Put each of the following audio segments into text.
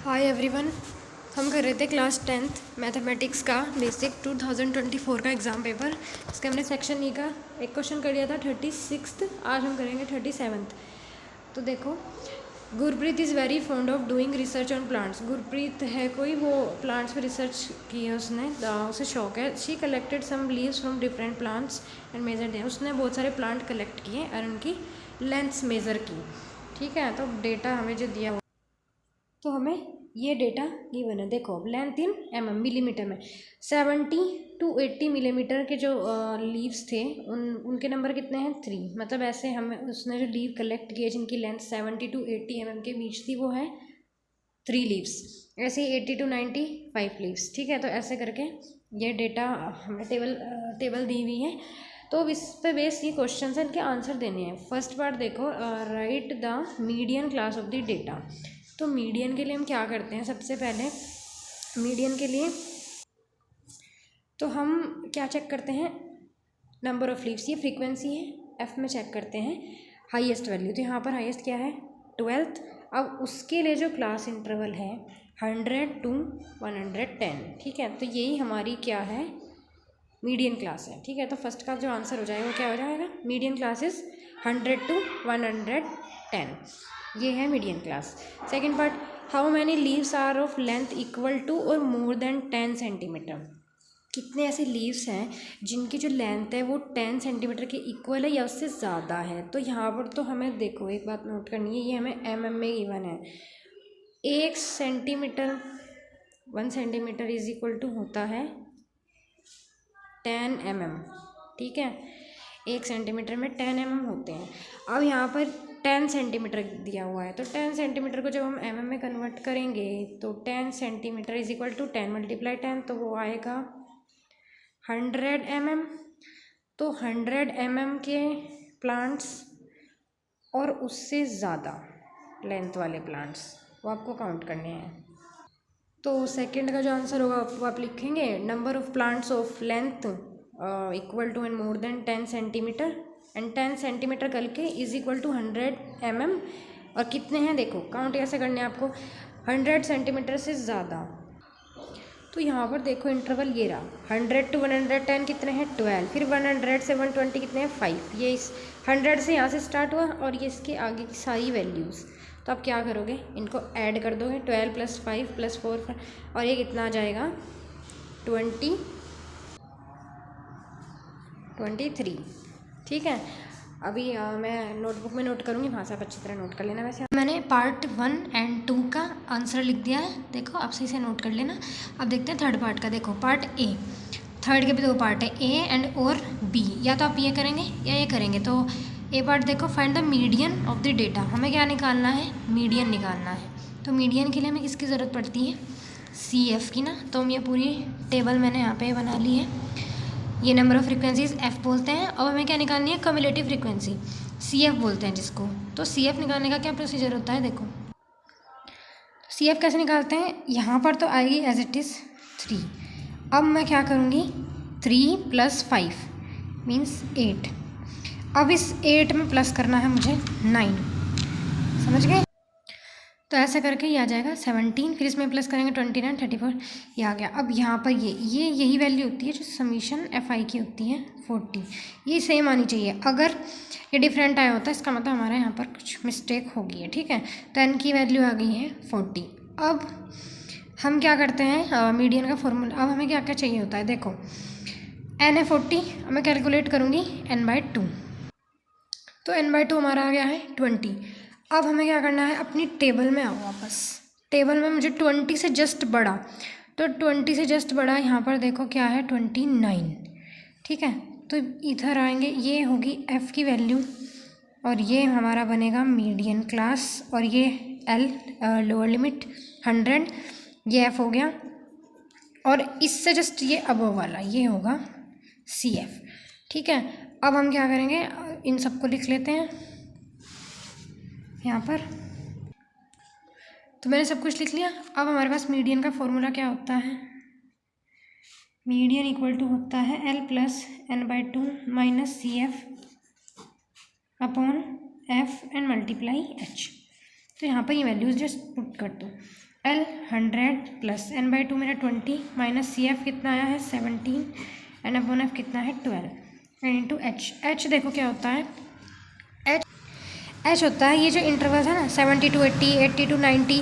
Hi everyone. हम कर रहे थे क्लास 10th मैथमेटिक्स का बेसिक 2024 का एग्ज़ाम पेपर। इसका हमने सेक्शन ई का एक क्वेश्चन कर लिया था 36th। आज हम करेंगे 37th। तो देखो, Gurpreet is very fond of doing research on plants. Gurpreet है कोई, वो प्लांट्स पे रिसर्च की है उसने, उसे शौक है। She collected some leaves from different plants and measure them. उसने बहुत सारे प्लांट कलेक्ट किए और उनकी लेंथ्स मेज़र की। ठीक है, तो डेटा हमें जो दिया, तो हमें ये डेटा गिवन है। देखो, अब लेंथ इन मिलीमीटर में 70 to 80 मिलीमीटर के जो लीव्स थे उनके नंबर कितने हैं 3। मतलब ऐसे हमें उसने जो लीव कलेक्ट किए जिनकी लेंथ 70 to 80 के बीच थी वो है 3 लीव्स। ऐसे ही 80 to 90 5 लीव्स। ठीक है, तो ऐसे करके ये डेटा हमें टेबल दी हुई है। तो इस पे बेस ये क्वेश्चन है, इनके आंसर देने हैं। फर्स्ट पार्ट देखो, right the median class of the data. तो मीडियन के लिए हम क्या करते हैं, सबसे पहले मीडियन के लिए तो हम क्या चेक करते हैं, नंबर ऑफ लीव्स, ये फ्रीक्वेंसी है, एफ में चेक करते हैं हाईएस्ट वैल्यू। तो यहाँ पर हाईएस्ट क्या है 12th। अब उसके लिए जो क्लास इंटरवल है 100 to 110। ठीक है, तो यही हमारी क्या है, मीडियन क्लास है। ठीक है, तो फर्स्ट का जो आंसर हो जाएगा वो क्या हो जाएगा, मीडियन क्लास इज 100 to 110। ये है median class. Second part, how many leaves are of length equal to or more than 10 centimetre. कितने ऐसे लीव्स हैं जिनकी जो लेंथ है वो 10 सेंटीमीटर के इक्वल है या उससे ज़्यादा है। तो यहाँ पर तो हमें देखो एक बात नोट करनी है, ये हमें में गिवन है। 1 centimetre 1 centimetre is equal to होता है 10 ठीक है, 1 सेंटीमीटर में 10 होते हैं। अब यहाँ पर 10 सेंटीमीटर दिया हुआ है, तो 10 सेंटीमीटर को जब हम में कन्वर्ट करेंगे तो 10 सेंटीमीटर इज इक्वल टू 10 × 10, तो वो आएगा 100 तो 100 के प्लांट्स और उससे ज़्यादा लेंथ वाले प्लांट्स वो आपको काउंट करने हैं। तो सेकंड का जो आंसर होगा वो आप लिखेंगे, number of plants of length equal to and more than 10 centimetre and 10 centimetre करके इज इक्वल टू 100 और कितने हैं देखो, काउंट कैसे करने हैं आपको, 100 सेंटीमीटर से ज़्यादा। तो यहाँ पर देखो इंटरवल ये रहा, 100 to 110 कितने हैं 12, फिर 100 से 120 कितने हैं 5। ये इस 100 से यहाँ से स्टार्ट हुआ और ये इसके आगे की सारी वैल्यूज़। तो आप क्या करोगे, इनको ऐड कर दोगे, 12 + 5 + 4 और ये कितना आ जाएगा 23। ठीक है, अभी मैं नोटबुक में नोट करूँगी, वहाँ से आप अच्छी तरह नोट कर लेना। वैसे मैंने पार्ट 1 और 2 का आंसर लिख दिया है, देखो आप सही से नोट कर लेना। अब देखते हैं थर्ड पार्ट का। देखो पार्ट ए, थर्ड के भी 2 पार्ट है, ए एंड और बी। या तो आप ये करेंगे या ये करेंगे। तो ए पार्ट देखो, find the median of the data. हमें क्या निकालना है, मीडियन निकालना है। तो मीडियन के लिए हमें किसकी ज़रूरत पड़ती है, सी एफ की ना। तो हम ये पूरी टेबल मैंने यहाँ पे बना ली है। ये नंबर ऑफ फ्रिक्वेंसीज एफ बोलते हैं। अब हमें क्या निकालनी है, कम्युलेटिव फ्रिक्वेंसी सी एफ बोलते हैं जिसको। तो सी एफ निकालने का क्या प्रोसीजर होता है, देखो सी एफ कैसे निकालते हैं। यहाँ पर तो आएगी एज इट इज़ 3। अब मैं क्या करूँगी, 3 + 5 मीन्स 8। अब इस 8 में प्लस करना है मुझे 9, समझ गए। तो ऐसा करके ये आ जाएगा 17, फिर इसमें प्लस करेंगे 29 34, ये आ गया। अब यहाँ पर ये यही वैल्यू होती है जो समीशन एफ आई की होती है 40। ये सेम आनी चाहिए। अगर ये डिफरेंट आया होता है इसका मतलब हमारा यहाँ पर कुछ मिस्टेक हो गई है। ठीक है, तो एन की वैल्यू आ गई है 40। अब हम क्या करते हैं, मीडियन का फॉर्मूला। अब हमें क्या क्या चाहिए होता है, देखो एन है 40, अब मैं कैलकुलेट करूँगी n/2। तो n/2 हमारा आ गया है 20। अब हमें क्या करना है, अपनी टेबल में आओ वापस। टेबल में मुझे 20 से जस्ट बड़ा, तो 20 से जस्ट बड़ा यहाँ पर देखो क्या है 29। ठीक है, तो इधर आएंगे, ये होगी एफ़ की वैल्यू और ये हमारा बनेगा मीडियन क्लास और ये एल लोअर लिमिट 100, ये एफ़ हो गया। और इससे जस्ट ये अबव वाला ये होगा सी एफ। ठीक है, अब हम क्या करेंगे, इन सबको लिख लेते हैं यहाँ पर। तो मैंने सब कुछ लिख लिया। अब हमारे पास मीडियन का फॉर्मूला क्या होता है, मीडियन इक्वल टू होता है L + n/2 - CF upon F and × H। तो यहाँ पर ये वैल्यूज जस्ट पुट कर दो। L 100 प्लस n/2 मेरा 20 माइनस CF कितना आया है 17 n/f कितना है 12 एंड इंटू H देखो क्या होता है H होता है ये जो इंटरवल है ना 70 to 80, 80 to 90,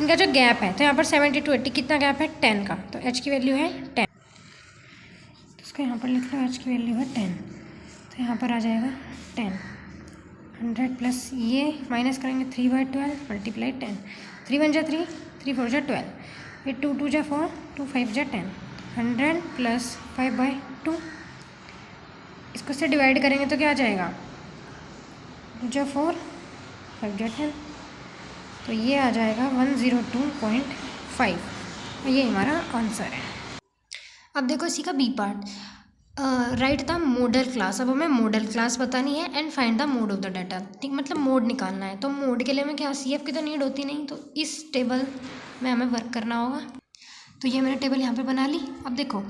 इनका जो गैप है, तो यहाँ पर 70 to 80 कितना गैप है 10 का, तो H की वैल्यू है 10, तो इसको यहाँ पर लिख लो H की वैल्यू है 10, तो यहाँ पर आ जाएगा 10 100 प्लस ये माइनस करेंगे 3/12 मल्टीप्लाई 10, 3 1 जा 3, 3 4 जा 12, ये 2 2 जा 4, 2 5 जा 10, 100 प्लस 5/2, इसको से डिवाइड करेंगे तो क्या आ जाएगा 2 जा 4, 5 जा 10, तो ये आ जाएगा 102.5, ये हमारा आंसर है। अब देखो इसी का B part, write the modal class. अब हमें मॉडल क्लास बतानी है and find the mode of the data, ठीक, मतलब मोड निकालना है। तो मोड के लिए हमें क्या CF की तो नीड होती नहीं, तो इस टेबल में हमें वर्क करना होगा। तो ये मैंने टेबल यहाँ पे बना ली। अब देखो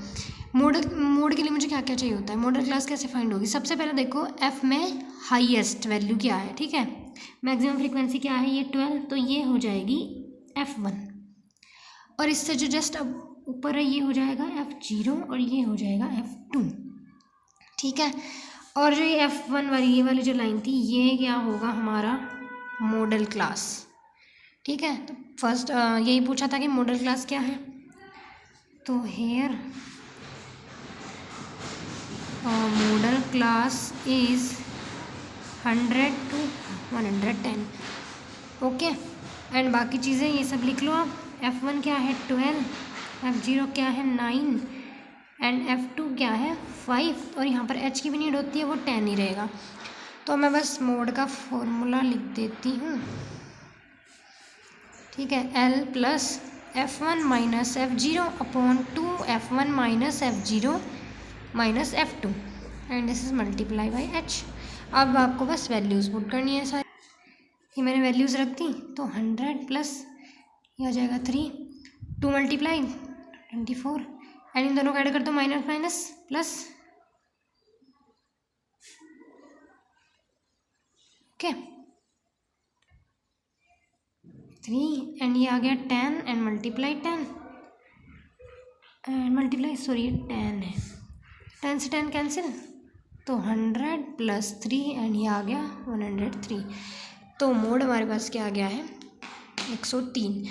मोड के लिए मुझे क्या क्या चाहिए होता है, मॉडल क्लास कैसे फाइंड होगी। सबसे पहले देखो F में हाईएस्ट वैल्यू क्या है, ठीक है, मैक्सिमम फ्रीक्वेंसी क्या है, ये 12, तो ये हो जाएगी F1, और इससे जो जस्ट अब ऊपर है ये हो जाएगा F0 और ये हो जाएगा F2, ठीक है। और जो ये F1 वाली ये वाली जो लाइन थी ये क्या होगा हमारा मॉडल क्लास, ठीक है। तो फर्स्ट यही पूछा था कि मॉडल क्लास क्या है, तो here modal class is 100 to 110, okay. And बाकी चीज़ें ये सब लिख लो आप। F1 क्या है 12, F0 क्या है 9 एंड F2 क्या है 5, और यहाँ पर H की भी नीड होती है, वो 10 ही रहेगा। तो मैं बस मोड का फॉर्मूला लिख देती हूँ, ठीक है, L plus F1 minus F0 upon 2 F1 minus F0 minus F2 and this is multiply by H। अब आपको बस वैल्यूज़ पुट करनी है सारी, ये मैंने वैल्यूज़ रख दी। तो 100 प्लस ये हो जाएगा 3, 2 मल्टीप्लाई 24 एंड इन दोनों का ऐड कर दो, minus minus plus, okay 3 and ये आ गया 10 and multiply 10 and multiply, sorry 10 है, 10 से 10 कैंसिल, तो 100 प्लस 3 एंड ये आ गया 103। तो मोड हमारे पास क्या आ गया है 103।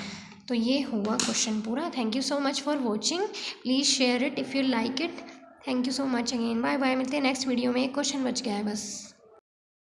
तो ये हुआ क्वेश्चन पूरा। Thank you so much for watching, please share it if you like it. Thank you so much again, bye bye. मिलते हैं नेक्स्ट वीडियो में। एक क्वेश्चन बच गया है बस।